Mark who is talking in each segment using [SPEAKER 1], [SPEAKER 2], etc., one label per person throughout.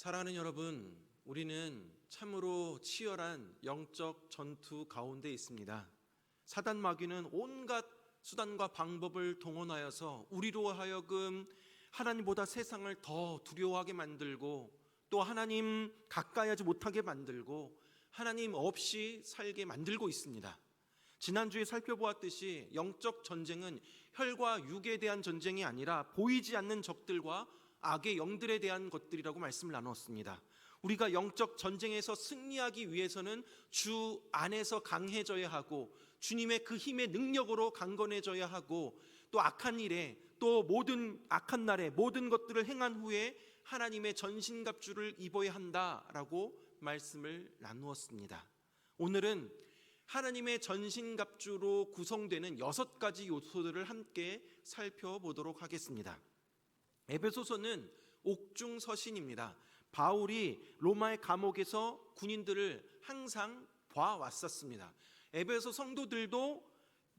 [SPEAKER 1] 사랑하는 여러분, 우리는 참으로 치열한 영적 전투 가운데 있습니다. 사단 마귀는 온갖 수단과 방법을 동원하여서 우리로 하여금 하나님보다 세상을 더 두려워하게 만들고, 또 하나님 가까이 하지 못하게 만들고, 하나님 없이 살게 만들고 있습니다. 지난주에 살펴보았듯이 영적 전쟁은 혈과 육에 대한 전쟁이 아니라 보이지 않는 적들과 악의 영들에 대한 것들이라고 말씀을 나눴습니다. 우리가 영적 전쟁에서 승리하기 위해서는 주 안에서 강해져야 하고, 주님의 그 힘의 능력으로 강건해져야 하고, 또 악한 일에, 또 모든 악한 날에 모든 것들을 행한 후에 하나님의 전신갑주를 입어야 한다라고 말씀을 나누었습니다. 오늘은 하나님의 전신갑주로 구성되는 6가지 요소들을 함께 살펴보도록 하겠습니다. 에베소서는 옥중서신입니다. 바울이 로마의 감옥에서 군인들을 항상 봐왔었습니다. 에베소 성도들도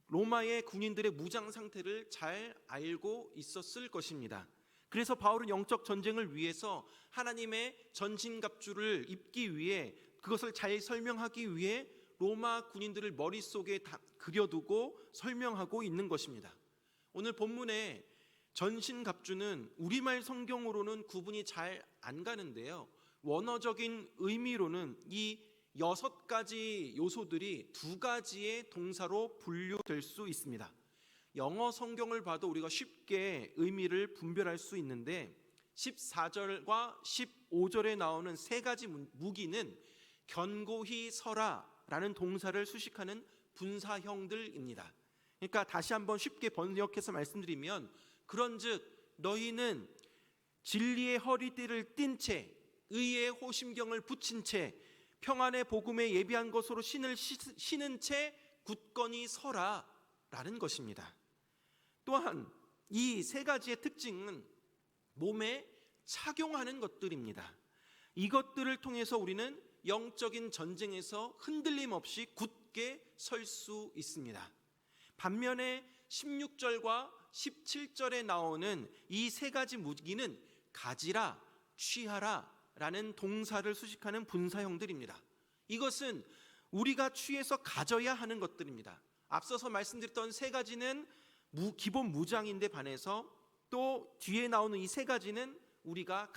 [SPEAKER 1] 로마의 군인들의 무장 상태를 잘 알고 있었을 것입니다. 그래서 바울은 영적 전쟁을 위해서 하나님의 전신갑주를 입기 위해, 그것을 잘 설명하기 위해 로마 군인들을 머릿속에 그려두고 설명하고 있는 것입니다. 오늘 본문에 전신갑주는 우리말 성경으로는 구분이 잘 안 가는데요, 원어적인 의미로는 이 6가지 요소들이 2가지의 동사로 분류될 수 있습니다. 영어 성경을 봐도 우리가 쉽게 의미를 분별할 수 있는데, 14절과 15절에 나오는 3가지 무기는 견고히 서라 라는 동사를 수식하는 분사형들입니다. 그러니까 다시 한번 쉽게 번역해서 말씀드리면, 그런즉 너희는 진리의 허리띠를 띤 채 의의 호심경을 붙인 채 평안의 복음에 예비한 것으로 신을 신은 채 굳건히 서라 라는 것입니다. 또한 이 3가지의 특징은 몸에 착용하는 것들입니다. 이것들을 통해서 우리는 영적인 전쟁에서 흔들림 없이 굳게 설 수 있습니다. 반면에 16절과 17절에 나오는 이 3가지 무기는 가지라, 취하라 라는 동사를 수식하는 분사형들입니다. 이것은 우리가 취해서 가져야 하는 것들입니다. 앞서서 말씀드렸던 3가지는 기본 무장인데 반해서, 또 뒤에 나오는 이 3가지는 우리가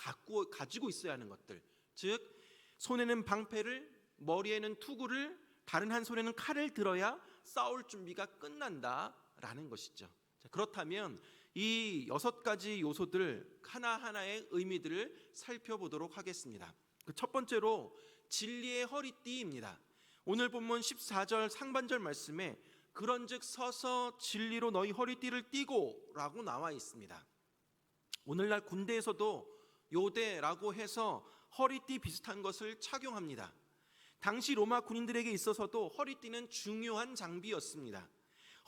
[SPEAKER 1] 가지고 있어야 하는 것들, 즉 손에는 방패를, 머리에는 투구를, 다른 한 손에는 칼을 들어야 싸울 준비가 끝난다라는 것이죠. 그렇다면 이 6가지 요소들 하나하나의 의미들을 살펴보도록 하겠습니다. 첫 번째로 진리의 허리띠입니다. 오늘 본문 14절 상반절 말씀에 그런즉 서서 진리로 너희 허리띠를 띠고 라고 나와 있습니다. 오늘날 군대에서도 요대라고 해서 허리띠 비슷한 것을 착용합니다. 당시 로마 군인들에게 있어서도 허리띠는 중요한 장비였습니다.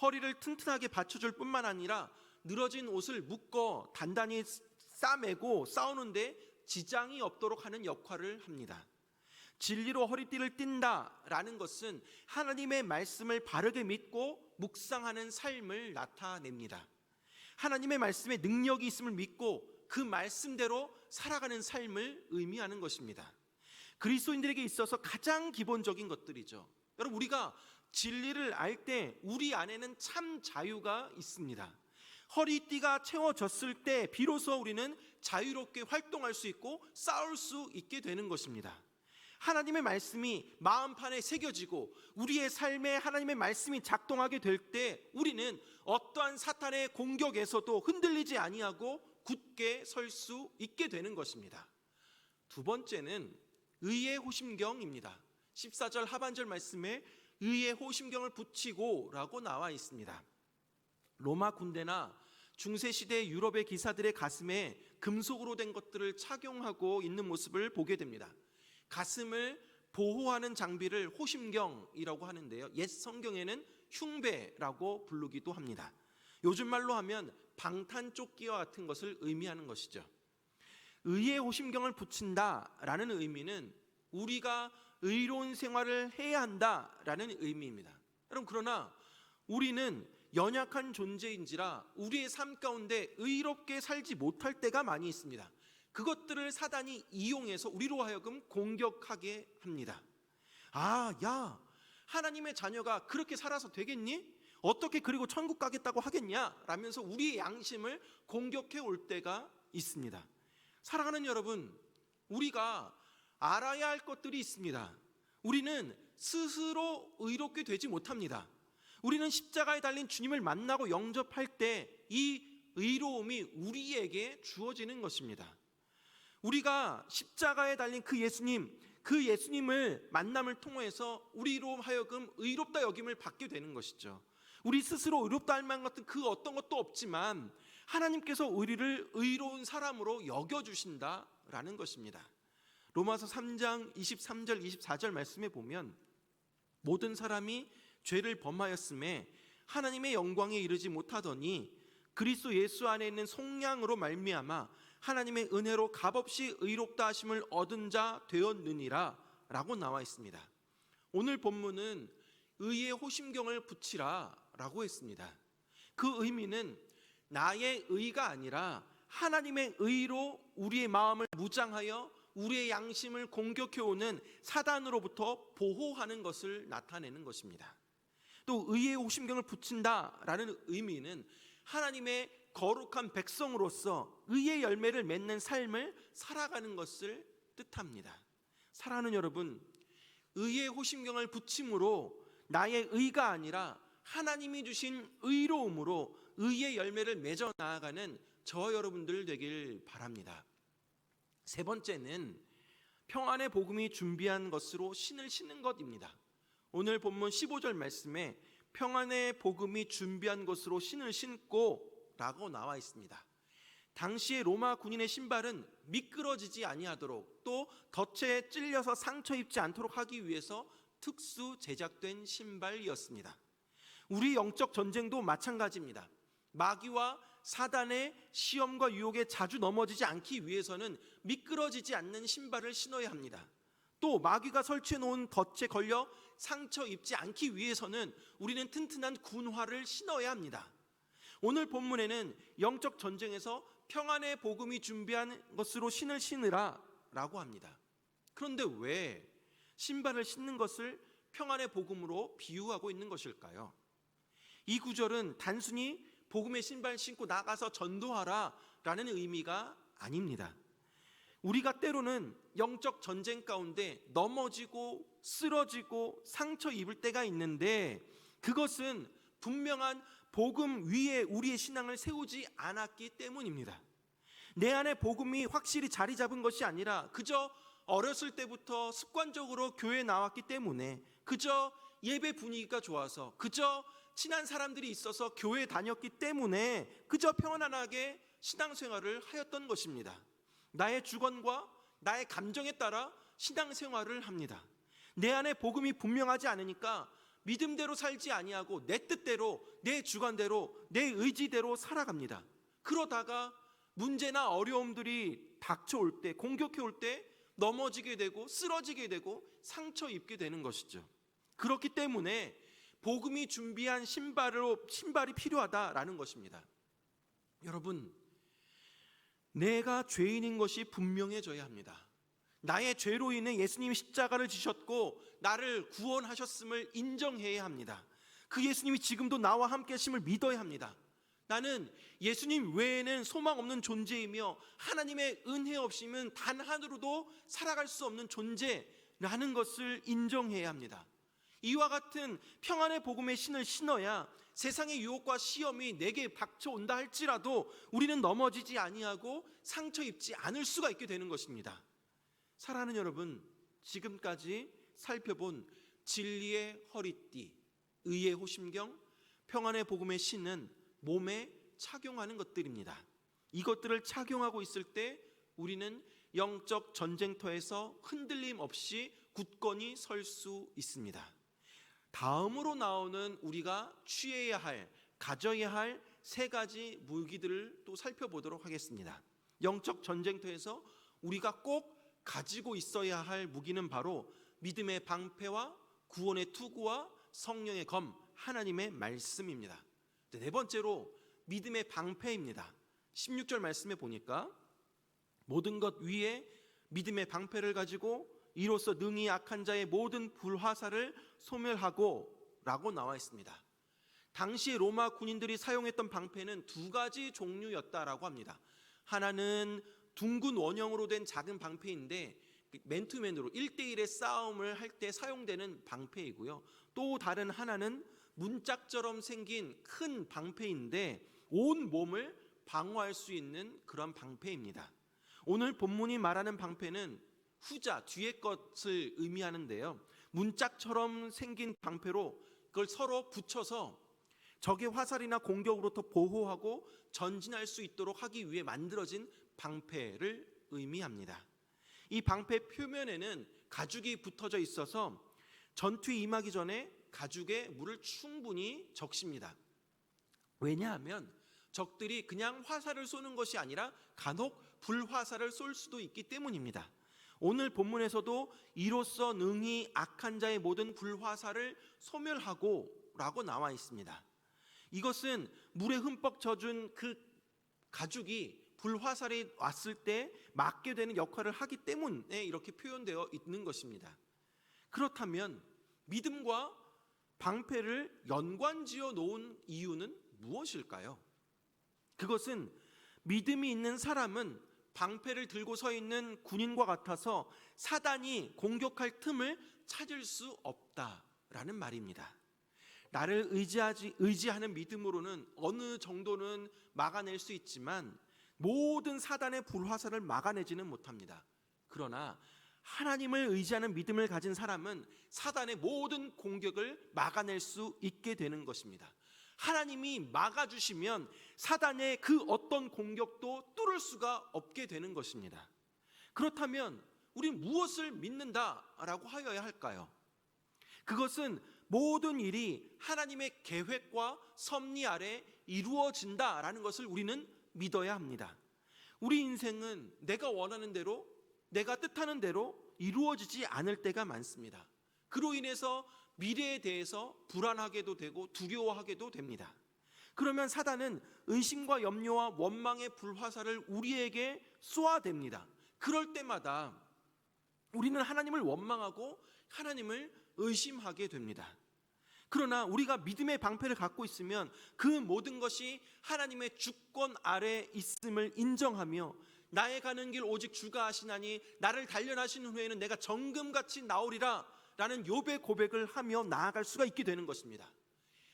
[SPEAKER 1] 허리를 튼튼하게 받쳐줄 뿐만 아니라 늘어진 옷을 묶어 단단히 싸매고 싸우는데 지장이 없도록 하는 역할을 합니다. 진리로 허리띠를 띈다라는 것은 하나님의 말씀을 바르게 믿고 묵상하는 삶을 나타냅니다. 하나님의 말씀에 능력이 있음을 믿고 그 말씀대로 살아가는 삶을 의미하는 것입니다. 그리스도인들에게 있어서 가장 기본적인 것들이죠. 여러분, 우리가 진리를 알 때 우리 안에는 참 자유가 있습니다. 허리띠가 채워졌을 때 비로소 우리는 자유롭게 활동할 수 있고 싸울 수 있게 되는 것입니다. 하나님의 말씀이 마음판에 새겨지고 우리의 삶에 하나님의 말씀이 작동하게 될 때 우리는 어떠한 사탄의 공격에서도 흔들리지 아니하고 굳게 설 수 있게 되는 것입니다. 2번째는 의의 호심경입니다. 14절 하반절 말씀에 의의 호심경을 붙이고 라고 나와 있습니다. 로마 군대나 중세시대 유럽의 기사들의 가슴에 금속으로 된 것들을 착용하고 있는 모습을 보게 됩니다. 가슴을 보호하는 장비를 호심경이라고 하는데요, 옛 성경에는 흉배라고 부르기도 합니다. 요즘 말로 하면 방탄조끼와 같은 것을 의미하는 것이죠. 의의 호심경을 붙인다라는 의미는 우리가 의로운 생활을 해야 한다라는 의미입니다. 여러분, 그러나 우리는 연약한 존재인지라 우리의 삶 가운데 의롭게 살지 못할 때가 많이 있습니다. 그것들을 사단이 이용해서 우리로 하여금 공격하게 합니다. 야, 하나님의 자녀가 그렇게 살아서 되겠니? 어떻게 그리고 천국 가겠다고 하겠냐? 라면서 우리의 양심을 공격해 올 때가 있습니다. 사랑하는 여러분, 우리가 알아야 할 것들이 있습니다. 우리는 스스로 의롭게 되지 못합니다. 우리는 십자가에 달린 주님을 만나고 영접할 때 이 의로움이 우리에게 주어지는 것입니다. 우리가 십자가에 달린 그 예수님을 만남을 통해서 우리로 하여금 의롭다 여김을 받게 되는 것이죠. 우리 스스로 의롭다 할 만한 것은 그 어떤 것도 없지만 하나님께서 우리를 의로운 사람으로 여겨주신다라는 것입니다. 로마서 3장 23절 24절 말씀에 보면 모든 사람이 죄를 범하였음에 하나님의 영광에 이르지 못하더니 그리스도 예수 안에 있는 속량으로 말미암아 하나님의 은혜로 값없이 의롭다 하심을 얻은 자 되었느니라 라고 나와 있습니다. 오늘 본문은 의의 호심경을 붙이라 라고 했습니다. 그 의미는 나의 의가 아니라 하나님의 의로 우리의 마음을 무장하여 우리의 양심을 공격해오는 사단으로부터 보호하는 것을 나타내는 것입니다. 또 의의 호심경을 붙인다라는 의미는 하나님의 거룩한 백성으로서 의의 열매를 맺는 삶을 살아가는 것을 뜻합니다. 사랑하는 여러분, 의의 호심경을 붙임으로 나의 의가 아니라 하나님이 주신 의로움으로 의의 열매를 맺어 나아가는 저와 여러분들 되길 바랍니다. 세 번째는 평안의 복음이 준비한 것으로 신을 신는 것입니다. 오늘 본문 15절 말씀에 평안의 복음이 준비한 것으로 신을 신고 라고 나와 있습니다. 당시의 로마 군인의 신발은 미끄러지지 아니하도록 또 덫에 찔려서 상처 입지 않도록 하기 위해서 특수 제작된 신발이었습니다. 우리 영적 전쟁도 마찬가지입니다. 마귀와 사단의 시험과 유혹에 자주 넘어지지 않기 위해서는 미끄러지지 않는 신발을 신어야 합니다. 또 마귀가 설치해 놓은 덫에 걸려 상처 입지 않기 위해서는 우리는 튼튼한 군화를 신어야 합니다. 오늘 본문에는 영적 전쟁에서 평안의 복음이 준비한 것으로 신을 신으라 라고 합니다. 그런데 왜 신발을 신는 것을 평안의 복음으로 비유하고 있는 것일까요? 이 구절은 단순히 복음의 신발 신고 나가서 전도하라 라는 의미가 아닙니다. 우리가 때로는 영적 전쟁 가운데 넘어지고 쓰러지고 상처 입을 때가 있는데 그것은 분명한 복음 위에 우리의 신앙을 세우지 않았기 때문입니다. 내 안에 복음이 확실히 자리 잡은 것이 아니라 그저 어렸을 때부터 습관적으로 교회에 나왔기 때문에 그저 예배 분위기가 좋아서 그저 친한 사람들이 있어서 교회에 다녔기 때문에 그저 평안하게 신앙생활을 하였던 것입니다. 나의 주관과 나의 감정에 따라 신앙생활을 합니다. 내 안에 복음이 분명하지 않으니까 믿음대로 살지 아니하고 내 뜻대로 내 주관대로 내 의지대로 살아갑니다. 그러다가 문제나 어려움들이 닥쳐올 때 공격해 올 때 넘어지게 되고 쓰러지게 되고 상처 입게 되는 것이죠. 그렇기 때문에 복음이 준비한 신발이 필요하다라는 것입니다. 여러분, 내가 죄인인 것이 분명해져야 합니다. 나의 죄로 인해 예수님이 십자가를 지셨고 나를 구원하셨음을 인정해야 합니다. 그 예수님이 지금도 나와 함께 하심을 믿어야 합니다. 나는 예수님 외에는 소망 없는 존재이며 하나님의 은혜 없이는 단 하루도 살아갈 수 없는 존재라는 것을 인정해야 합니다. 이와 같은 평안의 복음의 신을 신어야 세상의 유혹과 시험이 내게 닥쳐온다 할지라도 우리는 넘어지지 아니하고 상처 입지 않을 수가 있게 되는 것입니다. 사랑하는 여러분, 지금까지 살펴본 진리의 허리띠, 의의 호심경, 평안의 복음의 신은 몸에 착용하는 것들입니다. 이것들을 착용하고 있을 때 우리는 영적 전쟁터에서 흔들림 없이 굳건히 설 수 있습니다. 다음으로 나오는 우리가 취해야 할, 가져야 할 세 가지 무기들을 또 살펴보도록 하겠습니다. 영적 전쟁터에서 우리가 꼭 가지고 있어야 할 무기는 바로 믿음의 방패와 구원의 투구와 성령의 검, 하나님의 말씀입니다. 네 번째로 믿음의 방패입니다. 16절 말씀에 보니까 모든 것 위에 믿음의 방패를 가지고 이로써 능히 악한 자의 모든 불화살을 소멸하고 라고 나와 있습니다. 당시 로마 군인들이 사용했던 방패는 두 가지 종류였다라고 합니다. 하나는 둥근 원형으로 된 작은 방패인데 맨투맨으로 1대1의 싸움을 할 때 사용되는 방패이고요. 또 다른 하나는 문짝처럼 생긴 큰 방패인데 온 몸을 방어할 수 있는 그런 방패입니다. 오늘 본문이 말하는 방패는 후자, 뒤의 것을 의미하는데요. 문짝처럼 생긴 방패로 그걸 서로 붙여서 적의 화살이나 공격으로부터 보호하고 전진할 수 있도록 하기 위해 만들어진 방패를 의미합니다. 이 방패 표면에는 가죽이 붙어져 있어서 전투에 임하기 전에 가죽에 물을 충분히 적십니다. 왜냐하면 적들이 그냥 화살을 쏘는 것이 아니라 간혹 불화살을 쏠 수도 있기 때문입니다. 오늘 본문에서도 이로써 능히 악한 자의 모든 불화살을 소멸하고 라고 나와 있습니다. 이것은 물에 흠뻑 젖은 그 가죽이 불화살이 왔을 때 막게 되는 역할을 하기 때문에 이렇게 표현되어 있는 것입니다. 그렇다면 믿음과 방패를 연관지어 놓은 이유는 무엇일까요? 그것은 믿음이 있는 사람은 방패를 들고 서 있는 군인과 같아서 사단이 공격할 틈을 찾을 수 없다라는 말입니다. 나를 의지하는 믿음으로는 어느 정도는 막아낼 수 있지만 모든 사단의 불화살을 막아내지는 못합니다. 그러나 하나님을 의지하는 믿음을 가진 사람은 사단의 모든 공격을 막아낼 수 있게 되는 것입니다. 하나님이 막아주시면 사단의 그 어떤 공격도 뚫을 수가 없게 되는 것입니다. 그렇다면 우리는 무엇을 믿는다라고 하여야 할까요? 그것은 모든 일이 하나님의 계획과 섭리 아래 이루어진다라는 것을 우리는 믿어야 합니다. 우리 인생은 내가 원하는 대로, 내가 뜻하는 대로 이루어지지 않을 때가 많습니다. 그로 인해서 미래에 대해서 불안하게도 되고 두려워하게도 됩니다. 그러면 사단은 의심과 염려와 원망의 불화살을 우리에게 쏘아댑니다. 그럴 때마다 우리는 하나님을 원망하고 하나님을 의심하게 됩니다. 그러나 우리가 믿음의 방패를 갖고 있으면 그 모든 것이 하나님의 주권 아래 있음을 인정하며 나의 가는 길 오직 주가 아시나니 나를 단련하신 후에는 내가 정금같이 나오리라 라는 욥의 고백을 하며 나아갈 수가 있게 되는 것입니다.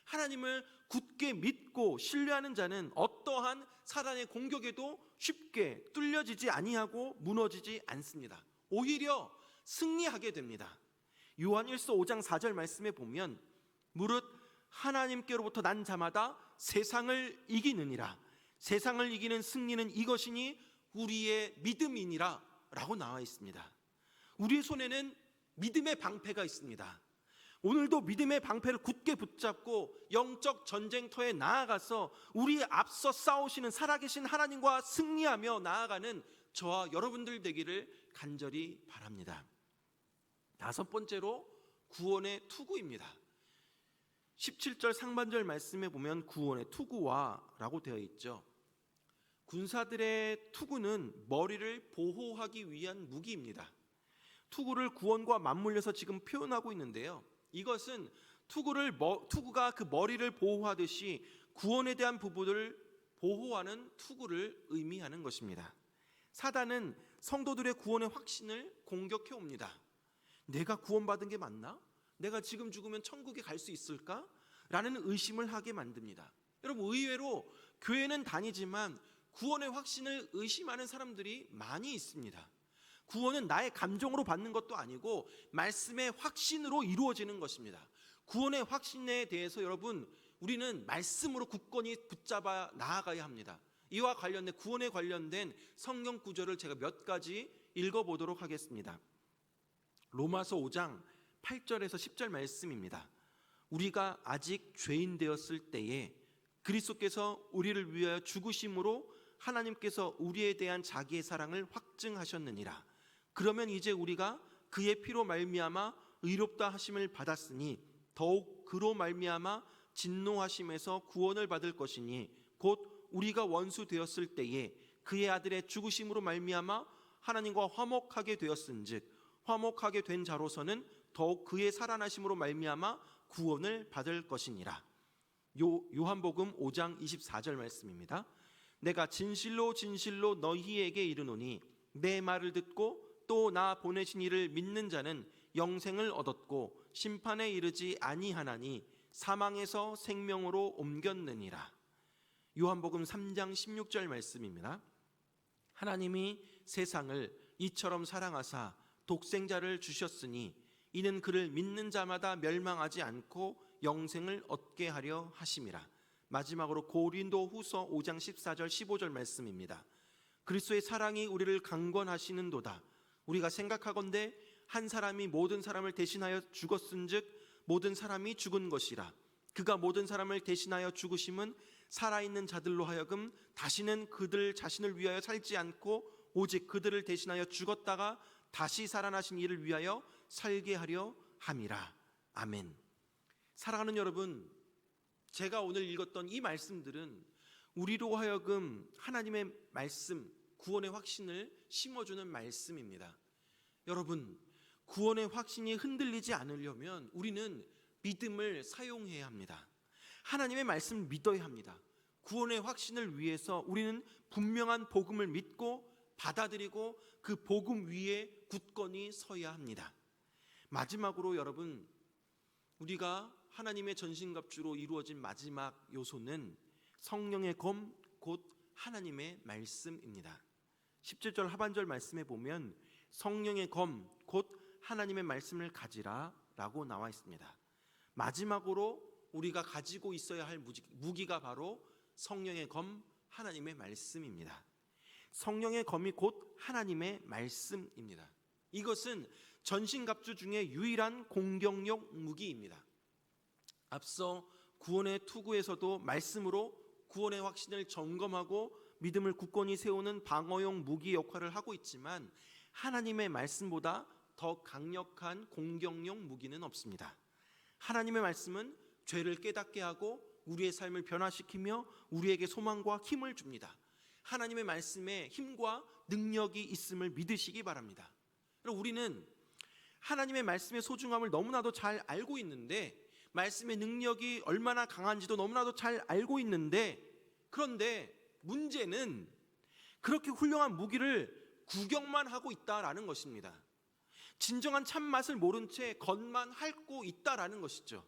[SPEAKER 1] 하나님을 굳게 믿고 신뢰하는 자는 어떠한 사단의 공격에도 쉽게 뚫려지지 아니하고 무너지지 않습니다. 오히려 승리하게 됩니다. 요한 1서 5장 4절 말씀에 보면 무릇 하나님께로부터 난 자마다 세상을 이기느니라. 세상을 이기는 승리는 이것이니 우리의 믿음이니라 라고 나와 있습니다. 우리의 손에는 믿음의 방패가 있습니다. 오늘도 믿음의 방패를 굳게 붙잡고 영적 전쟁터에 나아가서 우리 앞서 싸우시는 살아계신 하나님과 승리하며 나아가는 저와 여러분들 되기를 간절히 바랍니다. 다섯 번째로 구원의 투구입니다. 17절 상반절 말씀에 보면 구원의 투구와 라고 되어 있죠. 군사들의 투구는 머리를 보호하기 위한 무기입니다. 투구를 구원과 맞물려서 지금 표현하고 있는데요. 이것은 투구가 그 머리를 보호하듯이 구원에 대한 부분을 보호하는 투구를 의미하는 것입니다. 사단은 성도들의 구원의 확신을 공격해 옵니다. 내가 구원받은 게 맞나? 내가 지금 죽으면 천국에 갈 수 있을까? 라는 의심을 하게 만듭니다. 여러분, 의외로 교회는 다니지만 구원의 확신을 의심하는 사람들이 많이 있습니다. 구원은 나의 감정으로 받는 것도 아니고 말씀의 확신으로 이루어지는 것입니다. 구원의 확신에 대해서 여러분, 우리는 말씀으로 굳건히 붙잡아 나아가야 합니다. 이와 관련된 구원에 관련된 성경 구절을 제가 몇 가지 읽어보도록 하겠습니다. 로마서 5장 8절에서 10절 말씀입니다. 우리가 아직 죄인 되었을 때에 그리스도께서 우리를 위하여 죽으심으로 하나님께서 우리에 대한 자기의 사랑을 확증하셨느니라. 그러면 이제 우리가 그의 피로 말미암아 의롭다 하심을 받았으니 더욱 그로 말미암아 진노하심에서 구원을 받을 것이니 곧 우리가 원수 되었을 때에 그의 아들의 죽으심으로 말미암아 하나님과 화목하게 되었은즉 화목하게 된 자로서는 더욱 그의 살아나심으로 말미암아 구원을 받을 것이니라. 요한복음 5장 24절 말씀입니다. 내가 진실로 진실로 너희에게 이르노니 내 말을 듣고 또 나 보내신 이를 믿는 자는 영생을 얻었고 심판에 이르지 아니하나니 사망에서 생명으로 옮겼느니라. 요한복음 3장 16절 말씀입니다. 하나님이 세상을 이처럼 사랑하사 독생자를 주셨으니 이는 그를 믿는 자마다 멸망하지 않고 영생을 얻게 하려 하심이라. 마지막으로 고린도후서 5장 14절 15절 말씀입니다. 그리스도의 사랑이 우리를 강권하시는도다. 우리가 생각하건대 한 사람이 모든 사람을 대신하여 죽었은즉 모든 사람이 죽은 것이라. 그가 모든 사람을 대신하여 죽으심은 살아있는 자들로 하여금 다시는 그들 자신을 위하여 살지 않고 오직 그들을 대신하여 죽었다가 다시 살아나신 이를 위하여 살게 하려 함이라. 아멘. 사랑하는 여러분, 제가 오늘 읽었던 이 말씀들은 우리로 하여금 하나님의 말씀, 구원의 확신을 심어주는 말씀입니다. 여러분, 구원의 확신이 흔들리지 않으려면 우리는 믿음을 사용해야 합니다. 하나님의 말씀을 믿어야 합니다. 구원의 확신을 위해서 우리는 분명한 복음을 믿고 받아들이고 그 복음 위에 굳건히 서야 합니다. 마지막으로 여러분, 우리가 하나님의 전신갑주로 이루어진 마지막 요소는 성령의 검, 곧 하나님의 말씀입니다. 17절 하반절 말씀에 보면 성령의 검, 곧 하나님의 말씀을 가지라 라고 나와 있습니다. 마지막으로 우리가 가지고 있어야 할 무기가 바로 성령의 검, 하나님의 말씀입니다. 성령의 검이 곧 하나님의 말씀입니다. 이것은 전신갑주 중에 유일한 공격용 무기입니다. 앞서 구원의 투구에서도 말씀으로 구원의 확신을 점검하고 믿음을 굳건히 세우는 방어용 무기 역할을 하고 있지만 하나님의 말씀보다 더 강력한 공격용 무기는 없습니다. 하나님의 말씀은 죄를 깨닫게 하고 우리의 삶을 변화시키며 우리에게 소망과 힘을 줍니다. 하나님의 말씀에 힘과 능력이 있음을 믿으시기 바랍니다. 우리는 하나님의 말씀의 소중함을 너무나도 잘 알고 있는데, 말씀의 능력이 얼마나 강한지도 너무나도 잘 알고 있는데, 그런데 문제는 그렇게 훌륭한 무기를 구경만 하고 있다라는 것입니다. 진정한 참맛을 모른 채 겉만 핥고 있다라는 것이죠.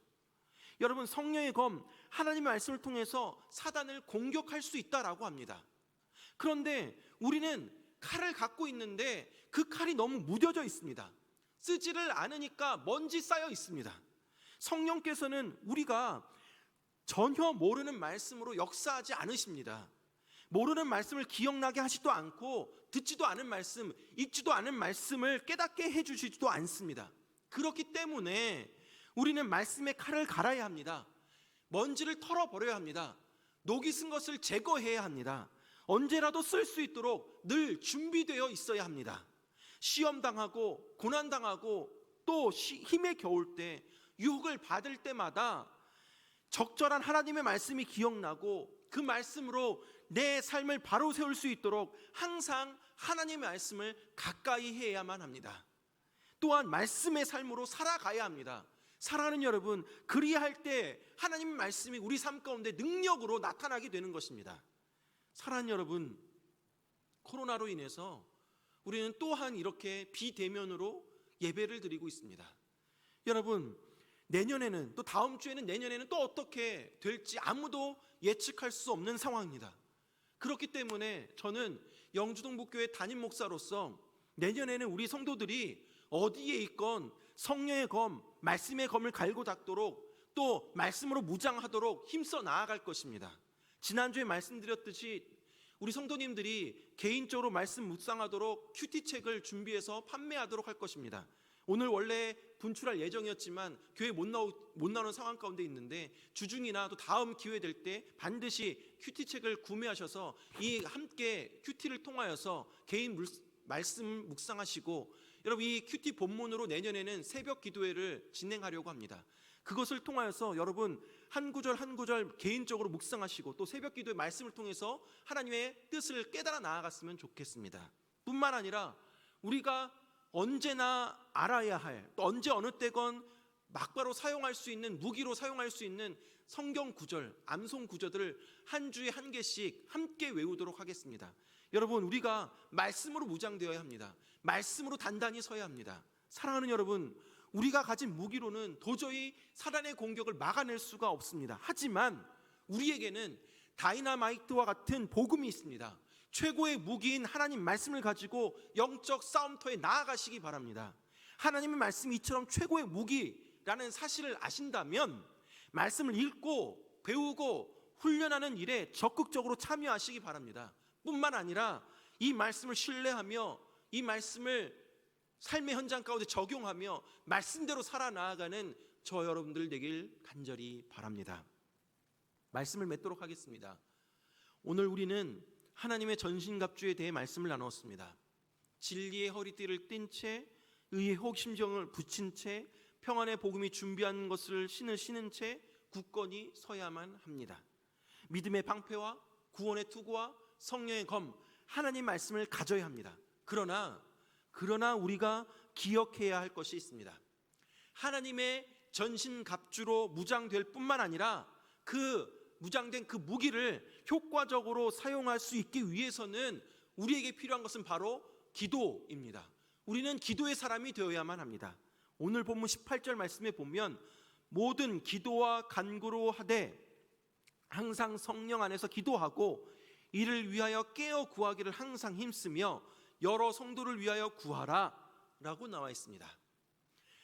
[SPEAKER 1] 여러분, 성령의 검, 하나님의 말씀을 통해서 사단을 공격할 수 있다라고 합니다. 그런데 우리는 칼을 갖고 있는데 그 칼이 너무 무뎌져 있습니다. 쓰지를 않으니까 먼지 쌓여 있습니다. 성령께서는 우리가 전혀 모르는 말씀으로 역사하지 않으십니다. 모르는 말씀을 기억나게 하지도 않고 듣지도 않은 말씀, 읽지도 않은 말씀을 깨닫게 해주시지도 않습니다. 그렇기 때문에 우리는 말씀의 칼을 갈아야 합니다. 먼지를 털어버려야 합니다. 녹이 쓴 것을 제거해야 합니다. 언제라도 쓸 수 있도록 늘 준비되어 있어야 합니다. 시험당하고 고난당하고 또 힘에 겨울 때, 유혹을 받을 때마다 적절한 하나님의 말씀이 기억나고 그 말씀으로 내 삶을 바로 세울 수 있도록 항상 하나님의 말씀을 가까이 해야만 합니다. 또한 말씀의 삶으로 살아가야 합니다. 사랑하는 여러분, 그리할 때 하나님의 말씀이 우리 삶 가운데 능력으로 나타나게 되는 것입니다. 사랑하는 여러분, 코로나로 인해서 우리는 또한 이렇게 비대면으로 예배를 드리고 있습니다. 여러분, 내년에는, 또 다음 주에는, 내년에는 또 어떻게 될지 아무도 예측할 수 없는 상황입니다. 그렇기 때문에 저는 영주동북교회 담임 목사로서 내년에는 우리 성도들이 어디에 있건 성령의 검, 말씀의 검을 갈고 닦도록, 또 말씀으로 무장하도록 힘써 나아갈 것입니다. 지난주에 말씀드렸듯이 우리 성도님들이 개인적으로 말씀 묵상하도록 큐티책을 준비해서 판매하도록 할 것입니다. 오늘 원래 분출할 예정이었지만 교회 못 나오는 상황 가운데 있는데, 주중이나 또 다음 기회 될 때 반드시 큐티책을 구매하셔서 이 함께 큐티를 통하여서 개인 말씀 묵상하시고, 여러분, 이 큐티 본문으로 내년에는 새벽 기도회를 진행하려고 합니다. 그것을 통하여서 여러분, 한 구절 한 구절 개인적으로 묵상하시고 또 새벽 기도의 말씀을 통해서 하나님의 뜻을 깨달아 나아갔으면 좋겠습니다. 뿐만 아니라 우리가 언제나 알아야 할, 또 언제 어느 때건 막바로 사용할 수 있는, 무기로 사용할 수 있는 성경 구절, 암송 구절들을 한 주에 한 개씩 함께 외우도록 하겠습니다. 여러분, 우리가 말씀으로 무장되어야 합니다. 말씀으로 단단히 서야 합니다. 사랑하는 여러분, 우리가 가진 무기로는 도저히 사단의 공격을 막아낼 수가 없습니다. 하지만 우리에게는 다이너마이트와 같은 복음이 있습니다. 최고의 무기인 하나님 말씀을 가지고 영적 싸움터에 나아가시기 바랍니다. 하나님의 말씀이 이처럼 최고의 무기라는 사실을 아신다면 말씀을 읽고 배우고 훈련하는 일에 적극적으로 참여하시기 바랍니다. 뿐만 아니라 이 말씀을 신뢰하며 이 말씀을 삶의 현장 가운데 적용하며 말씀대로 살아나아가는 저 여러분들 되길 간절히 바랍니다. 말씀을 맺도록 하겠습니다. 오늘 우리는 하나님의 전신갑주에 대해 말씀을 나누었습니다. 진리의 허리띠를 띤 채, 의의 호심정을 붙인 채, 평안의 복음이 준비한 것을 신은 채 굳건히 서야만 합니다. 믿음의 방패와 구원의 투구와 성령의 검, 하나님 말씀을 가져야 합니다. 그러나 우리가 기억해야 할 것이 있습니다. 하나님의 전신갑주로 무장될 뿐만 아니라 무장된 그 무기를 효과적으로 사용할 수 있기 위해서는 우리에게 필요한 것은 바로 기도입니다. 우리는 기도의 사람이 되어야만 합니다. 오늘 본문 18절 말씀에 보면 모든 기도와 간구로 하되 항상 성령 안에서 기도하고 이를 위하여 깨어 구하기를 항상 힘쓰며 여러 성도를 위하여 구하라 라고 나와 있습니다.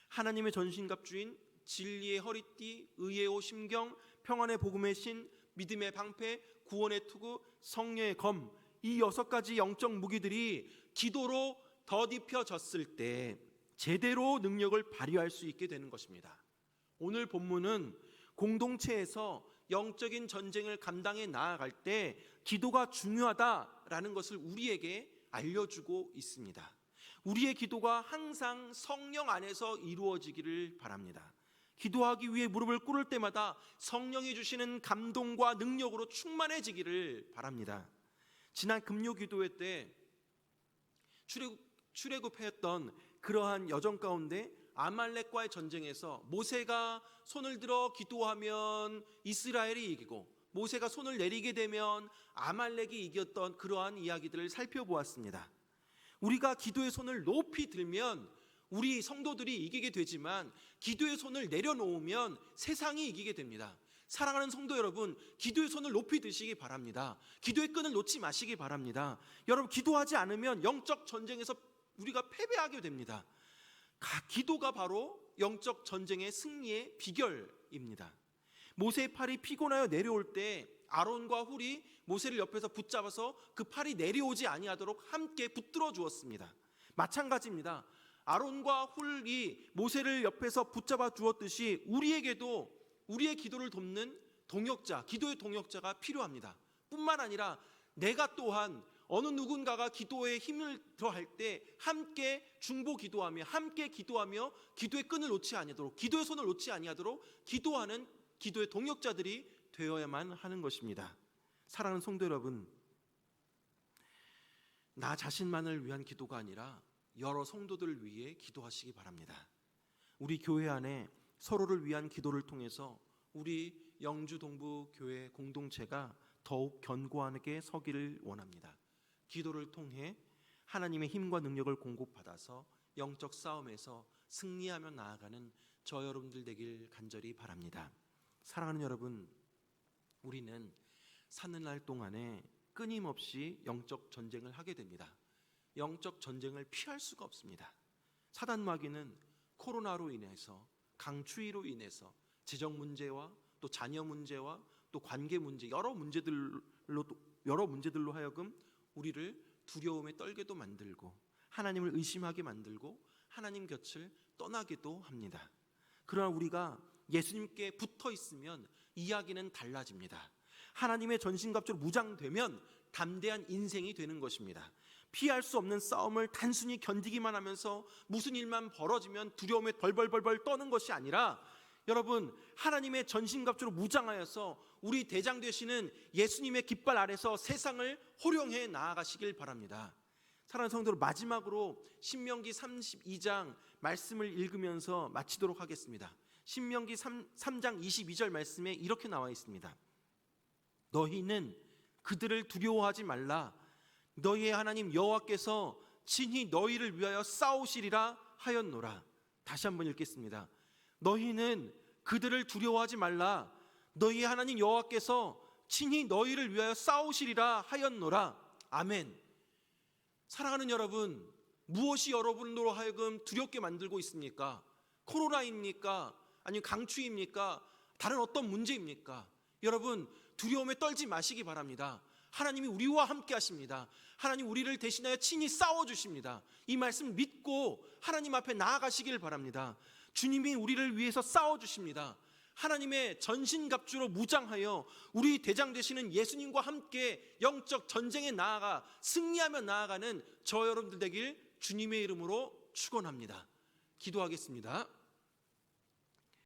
[SPEAKER 1] 하나님의 전신갑주인 진리의 허리띠, 의의 옷 심경, 평안의 복음의 신, 믿음의 방패, 구원의 투구, 성령의 검, 이 6가지 영적 무기들이 기도로 덧입혀졌을 때 제대로 능력을 발휘할 수 있게 되는 것입니다. 오늘 본문은 공동체에서 영적인 전쟁을 감당해 나아갈 때 기도가 중요하다라는 것을 우리에게 알려주고 있습니다. 우리의 기도가 항상 성령 안에서 이루어지기를 바랍니다. 기도하기 위해 무릎을 꿇을 때마다 성령이 주시는 감동과 능력으로 충만해지기를 바랍니다. 지난 금요 기도회 때 출애굽했던 그러한 여정 가운데 아말렉과의 전쟁에서 모세가 손을 들어 기도하면 이스라엘이 이기고 모세가 손을 내리게 되면 아말렉이 이겼던 그러한 이야기들을 살펴보았습니다. 우리가 기도의 손을 높이 들면 우리 성도들이 이기게 되지만 기도의 손을 내려놓으면 세상이 이기게 됩니다. 사랑하는 성도 여러분, 기도의 손을 높이 드시기 바랍니다. 기도의 끈을 놓지 마시기 바랍니다. 여러분, 기도하지 않으면 영적 전쟁에서 우리가 패배하게 됩니다. 기도가 바로 영적 전쟁의 승리의 비결입니다. 모세의 팔이 피곤하여 내려올 때 아론과 훌이 모세를 옆에서 붙잡아서 그 팔이 내려오지 아니하도록 함께 붙들어 주었습니다. 마찬가지입니다. 아론과 훌이 모세를 옆에서 붙잡아 주었듯이 우리에게도 우리의 기도를 돕는 동역자, 기도의 동역자가 필요합니다. 뿐만 아니라 내가 또한 어느 누군가가 기도에 힘을 더할 때 함께 중보 기도하며 함께 기도하며 기도의 끈을 놓지 아니하도록, 기도의 손을 놓지 아니하도록 기도하는 기도의 동역자들이 되어야만 하는 것입니다. 사랑하는 성도 여러분, 나 자신만을 위한 기도가 아니라 여러 성도들을 위해 기도하시기 바랍니다. 우리 교회 안에 서로를 위한 기도를 통해서 우리 영주 동부 교회 공동체가 더욱 견고하게 서기를 원합니다. 기도를 통해 하나님의 힘과 능력을 공급받아서 영적 싸움에서 승리하며 나아가는 저 여러분들 되길 간절히 바랍니다. 사랑하는 여러분, 우리는 사는 날 동안에 끊임없이 영적 전쟁을 하게 됩니다. 영적 전쟁을 피할 수가 없습니다. 사단 마귀는 코로나로 인해서, 강추위로 인해서 재정 문제와 또 자녀 문제와 또 관계 문제, 여러 문제들로 하여금 우리를 두려움에 떨게도 만들고 하나님을 의심하게 만들고 하나님 곁을 떠나게도 합니다. 그러나 우리가 예수님께 붙어 있으면 이야기는 달라집니다. 하나님의 전신갑주로 무장되면 담대한 인생이 되는 것입니다. 피할 수 없는 싸움을 단순히 견디기만 하면서 무슨 일만 벌어지면 두려움에 벌벌벌 떠는 것이 아니라, 여러분, 하나님의 전신갑주로 무장하여서 우리 대장 되시는 예수님의 깃발 아래서 세상을 호령해 나아가시길 바랍니다. 사랑하는 성도들, 마지막으로 신명기 32장 말씀을 읽으면서 마치도록 하겠습니다. 신명기 3장 22절 말씀에 이렇게 나와 있습니다. 너희는 그들을 두려워하지 말라. 너희의 하나님 여호와께서 친히 너희를 위하여 싸우시리라 하였노라. 다시 한번 읽겠습니다. 너희는 그들을 두려워하지 말라. 너희의 하나님 여호와께서 친히 너희를 위하여 싸우시리라 하였노라. 아멘. 사랑하는 여러분, 무엇이 여러분으로 하여금 두렵게 만들고 있습니까? 코로나입니까? 아니면 강추입니까? 다른 어떤 문제입니까? 여러분, 두려움에 떨지 마시기 바랍니다. 하나님이 우리와 함께 하십니다. 하나님 우리를 대신하여 친히 싸워주십니다. 이 말씀 믿고 하나님 앞에 나아가시길 바랍니다. 주님이 우리를 위해서 싸워주십니다. 하나님의 전신갑주로 무장하여 우리 대장 되시는 예수님과 함께 영적 전쟁에 나아가 승리하며 나아가는 저 여러분들 되길 주님의 이름으로 축원합니다. 기도하겠습니다.